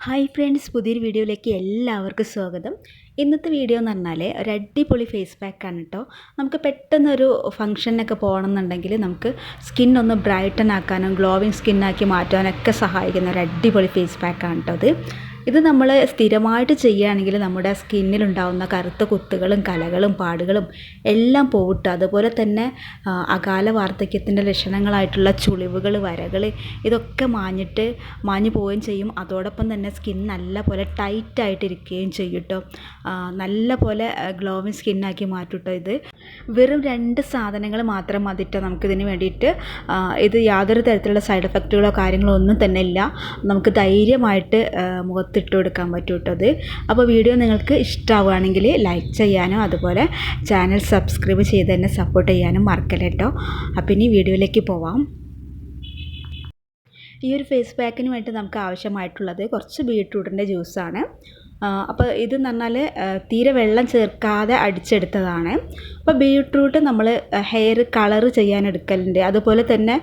Hi friends, പുതിയൊരു വീഡിയോയിലേക്ക് എല്ലാവർക്കും സ്വാഗതം. ഇന്നത്തെ വീഡിയോ എന്ന് പറഞ്ഞാൽ ഒരു അടിപൊളി ഫേസ് പാക്കാണ് കേട്ടോ. നമുക്ക് പെട്ടെന്നൊരു ഫംഗ്ഷനൊക്കെ പോകണമെന്നുണ്ടെങ്കിൽ നമുക്ക് സ്കിന്നൊന്ന് ബ്രൈറ്റൻ ആക്കാനും ഗ്ലോവിങ് സ്കിന്നാക്കി മാറ്റാനൊക്കെ സഹായിക്കുന്ന ഒരു അടിപൊളി ഫേസ് പാക്കാണ് കേട്ടോ ഇത് നമ്മൾ സ്ഥിരമായിട്ട് ചെയ്യുകയാണെങ്കിൽ നമ്മുടെ സ്കിന്നിലുണ്ടാകുന്ന കറുത്ത കുത്തുകളും കലകളും പാടുകളും എല്ലാം പോവിട്ട്, അതുപോലെ തന്നെ അകാല വാർദ്ധക്യത്തിൻ്റെ ലക്ഷണങ്ങളായിട്ടുള്ള ചുളിവുകൾ, വരകൾ ഇതൊക്കെ മാഞ്ഞു പോവുകയും ചെയ്യും. അതോടൊപ്പം തന്നെ സ്കിൻ നല്ല പോലെ ടൈറ്റായിട്ടിരിക്കുകയും ചെയ്യും കേട്ടോ. നല്ല പോലെ ഗ്ലോവിങ് സ്കിന്നാക്കി മാറ്റും കേട്ടോ. ഇത് വെറും 2 സാധനങ്ങൾ മാത്രം മതിട്ടോ നമുക്കിതിന് വേണ്ടിയിട്ട്. ഇത് യാതൊരു തരത്തിലുള്ള സൈഡ് എഫക്റ്റുകളോ കാര്യങ്ങളോ ഒന്നും തന്നെ ഇല്ല. നമുക്ക് ധൈര്യമായിട്ട് മുഖത്തിട്ട് കൊടുക്കാൻ പറ്റും കേട്ടോ. അപ്പോൾ വീഡിയോ നിങ്ങൾക്ക് ഇഷ്ടമാവുകയാണെങ്കിൽ ലൈക്ക് ചെയ്യാനും അതുപോലെ ചാനൽ സബ്സ്ക്രൈബ് ചെയ്ത് തന്നെ സപ്പോർട്ട് ചെയ്യാനും മറക്കല്ലേ കേട്ടോ. അപ്പോൾ ഇനി വീഡിയോയിലേക്ക് പോവാം. ഈ ഒരു ഫേസ് പാക്കിന് വേണ്ടി നമുക്ക് ആവശ്യമായിട്ടുള്ളത് കുറച്ച് ബീട്രൂട്ടിൻ്റെ ജ്യൂസാണ്. അപ്പോൾ ഇതെന്ന് പറഞ്ഞാൽ തീരെ വെള്ളം ചേർക്കാതെ അടിച്ചെടുത്തതാണ്. അപ്പോൾ ബീട്രൂട്ട് നമ്മൾ ഹെയർ കളർ ചെയ്യാൻ എടുക്കലുണ്ട്, അതുപോലെ തന്നെ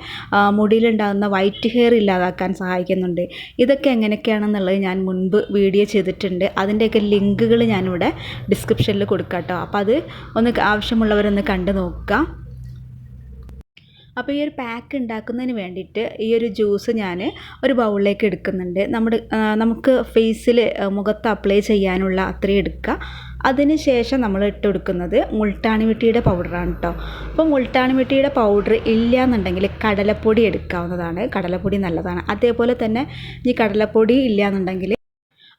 മുടിയിലുണ്ടാകുന്ന വൈറ്റ് ഹെയർ ഇല്ലാതാക്കാൻ സഹായിക്കുന്നുണ്ട്. ഇതൊക്കെ എങ്ങനെയൊക്കെയാണെന്നുള്ളത് ഞാൻ മുൻപ് വീഡിയോ ചെയ്തിട്ടുണ്ട്. അതിൻ്റെയൊക്കെ ലിങ്കുകൾ ഞാനിവിടെ ഡിസ്ക്രിപ്ഷനിൽ കൊടുക്കാം കേട്ടോ. അപ്പോൾ അത് ഒന്ന് ആവശ്യമുള്ളവരൊന്ന് കണ്ടു നോക്കുക. അപ്പോൾ ഈ ഒരു പാക്ക് ഉണ്ടാക്കുന്നതിന് വേണ്ടിയിട്ട് ഈ ഒരു ജ്യൂസ് ഞാൻ ഒരു ബൗളിലേക്ക് എടുക്കുന്നുണ്ട്. നമുക്ക് ഫേസിൽ മുഖത്ത് അപ്ലൈ ചെയ്യാനുള്ള അത്രയും എടുക്കുക. അതിന് ശേഷം നമ്മൾ ഇട്ട് കൊടുക്കുന്നത് മുൾട്ടാണി മിട്ടിയുടെ പൗഡറാണ് കേട്ടോ. അപ്പോൾ മുൾട്ടാണി മിട്ടിയുടെ പൗഡർ ഇല്ല എന്നുണ്ടെങ്കിൽ കടലപ്പൊടി എടുക്കാവുന്നതാണ്. കടലപ്പൊടി നല്ലതാണ്. അതേപോലെ തന്നെ ഈ കടലപ്പൊടി ഇല്ല എന്നുണ്ടെങ്കിൽ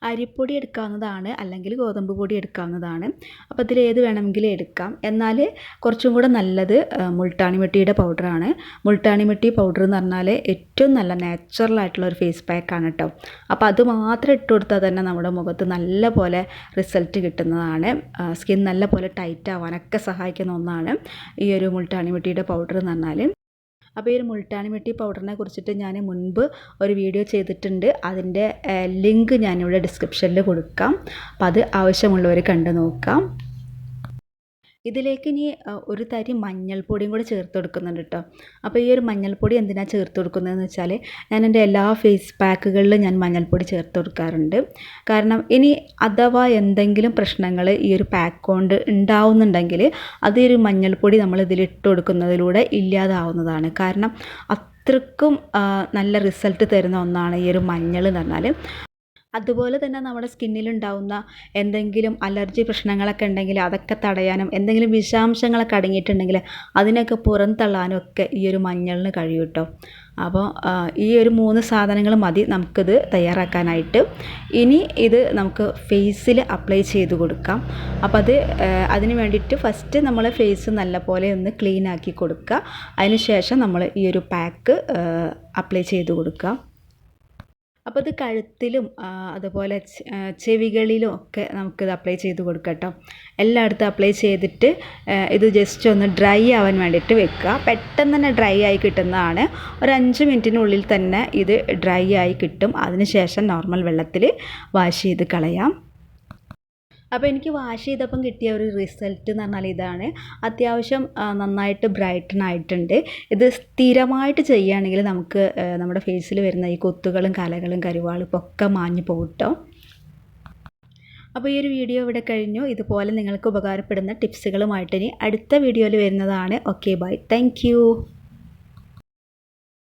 അരിപ്പൊടി എടുക്കാവുന്നതാണ്, അല്ലെങ്കിൽ ഗോതമ്പ് പൊടി എടുക്കാവുന്നതാണ്. അപ്പോൾ ഇതിലേത് വേണമെങ്കിലും എടുക്കാം. എന്നാൽ കുറച്ചും കൂടെ നല്ലത് മുൾട്ടാണി മിട്ടിയുടെ പൗഡറാണ്. മുൾട്ടാണി മിട്ടി പൗഡർ എന്ന് പറഞ്ഞാൽ ഏറ്റവും നല്ല നാച്ചുറൽ ആയിട്ടുള്ള ഒരു ഫേസ് പാക്കാണ് കേട്ടോ. അപ്പോൾ അത് മാത്രം ഇട്ട് കൊടുത്താൽ തന്നെ നമ്മുടെ മുഖത്ത് നല്ല പോലെ റിസൾട്ട് കിട്ടുന്നതാണ്. സ്കിൻ നല്ല പോലെ ടൈറ്റ് ആവാനൊക്കെ സഹായിക്കുന്ന ഒന്നാണ് ഈ ഒരു മുൾട്ടാണി മിട്ടിയുടെ പൗഡർ എന്ന് പറഞ്ഞാൽ. അപ്പോൾ ഈ ഒരു മുൾട്ടാണി മിട്ടി പൗഡറിനെ കുറിച്ചിട്ട് ഞാൻ മുൻപ് ഒരു വീഡിയോ ചെയ്തിട്ടുണ്ട്. അതിൻ്റെ ലിങ്ക് ഞാനിവിടെ ഡിസ്ക്രിപ്ഷനിൽ കൊടുക്കാം. അപ്പോൾ അത് ആവശ്യമുള്ളവർ കണ്ടു നോക്കാം. ഇതിലേക്ക് ഇനി ഒരു തരി മഞ്ഞൾപ്പൊടിയും കൂടി ചേർത്ത് കൊടുക്കുന്നുണ്ട് കേട്ടോ. അപ്പോൾ ഈ ഒരു മഞ്ഞൾപ്പൊടി എന്തിനാണ് ചേർത്ത് കൊടുക്കുന്നതെന്ന് വെച്ചാൽ ഞാൻ എൻ്റെ എല്ലാ ഫേസ് പാക്കുകളിലും ഞാൻ മഞ്ഞൾപ്പൊടി ചേർത്ത് കൊടുക്കാറുണ്ട്. കാരണം ഇനി അഥവാ എന്തെങ്കിലും പ്രശ്നങ്ങൾ ഈ ഒരു പാക്ക് കൊണ്ട് ഉണ്ടാവുന്നുണ്ടെങ്കിൽ അത് ഈ ഒരു മഞ്ഞൾപ്പൊടി നമ്മൾ ഇതിലിട്ട് കൊടുക്കുന്നതിലൂടെ ഇല്ലാതാവുന്നതാണ്. കാരണം അത്രക്കും നല്ല റിസൾട്ട് തരുന്ന ഒന്നാണ് ഈ ഒരു മഞ്ഞൾ എന്ന് പറഞ്ഞാൽ. അതുപോലെ തന്നെ നമ്മുടെ സ്കിന്നിലുണ്ടാവുന്ന എന്തെങ്കിലും അലർജി പ്രശ്നങ്ങളൊക്കെ ഉണ്ടെങ്കിൽ അതൊക്കെ തടയാനും, എന്തെങ്കിലും വിഷാംശങ്ങളൊക്കെ അടങ്ങിയിട്ടുണ്ടെങ്കിൽ അതിനൊക്കെ പുറന്തള്ളാനും ഒക്കെ ഈ ഒരു മഞ്ഞളിന് കഴിയും കേട്ടോ. അപ്പോൾ ഈ ഒരു 3 സാധനങ്ങൾ മതി നമുക്കിത് തയ്യാറാക്കാനായിട്ട്. ഇനി ഇത് നമുക്ക് ഫേസിൽ അപ്ലൈ ചെയ്ത് കൊടുക്കാം. അപ്പോൾ അതിന് വേണ്ടിയിട്ട് ഫസ്റ്റ് നമ്മൾ ഫേസ് നല്ലപോലെ ഒന്ന് ക്ലീൻ ആക്കി കൊടുക്കുക. അതിന് ശേഷം നമ്മൾ ഈ ഒരു പാക്ക് അപ്ലൈ ചെയ്ത് കൊടുക്കുക. അപ്പോൾ ഇത് കഴുത്തിലും അതുപോലെ ചെവികളിലും ഒക്കെ നമുക്കിത് അപ്ലൈ ചെയ്ത് കൊടുക്കാം കേട്ടോ. എല്ലായിടത്തും അപ്ലൈ ചെയ്തിട്ട് ഇത് ജസ്റ്റ് ഒന്ന് ഡ്രൈ ആവാൻ വേണ്ടിയിട്ട് വെക്കുക. പെട്ടെന്ന് തന്നെ ഡ്രൈ ആയി കിട്ടുന്നതാണ്. ഒരു 5 മിനിറ്റിനുള്ളിൽ തന്നെ ഇത് ഡ്രൈ ആയി കിട്ടും. അതിന് ശേഷം നോർമൽ വെള്ളത്തിൽ വാഷ് ചെയ്ത് കളയാം. അപ്പോൾ എനിക്ക് വാഷ് ചെയ്തപ്പം കിട്ടിയ ഒരു റിസൾട്ട് എന്ന് പറഞ്ഞാൽ ഇതാണ്. അത്യാവശ്യം നന്നായിട്ട് ബ്രൈറ്റൻ ആയിട്ടുണ്ട്. ഇത് സ്ഥിരമായിട്ട് ചെയ്യുകയാണെങ്കിൽ നമുക്ക് നമ്മുടെ ഫേസിൽ വരുന്ന ഈ കുത്തുകളും കലകളും കരുവാളിപ്പും ഒക്കെ മാഞ്ഞു പോകും കേട്ടോ. അപ്പോൾ ഈ ഒരു വീഡിയോ ഇവിടെ കഴിഞ്ഞു. ഇതുപോലെ നിങ്ങൾക്ക് ഉപകാരപ്പെടുന്ന ടിപ്സുകളുമായിട്ട് ഇനി അടുത്ത വീഡിയോയിൽ വരുന്നതാണ്. Okay, bye, thank U.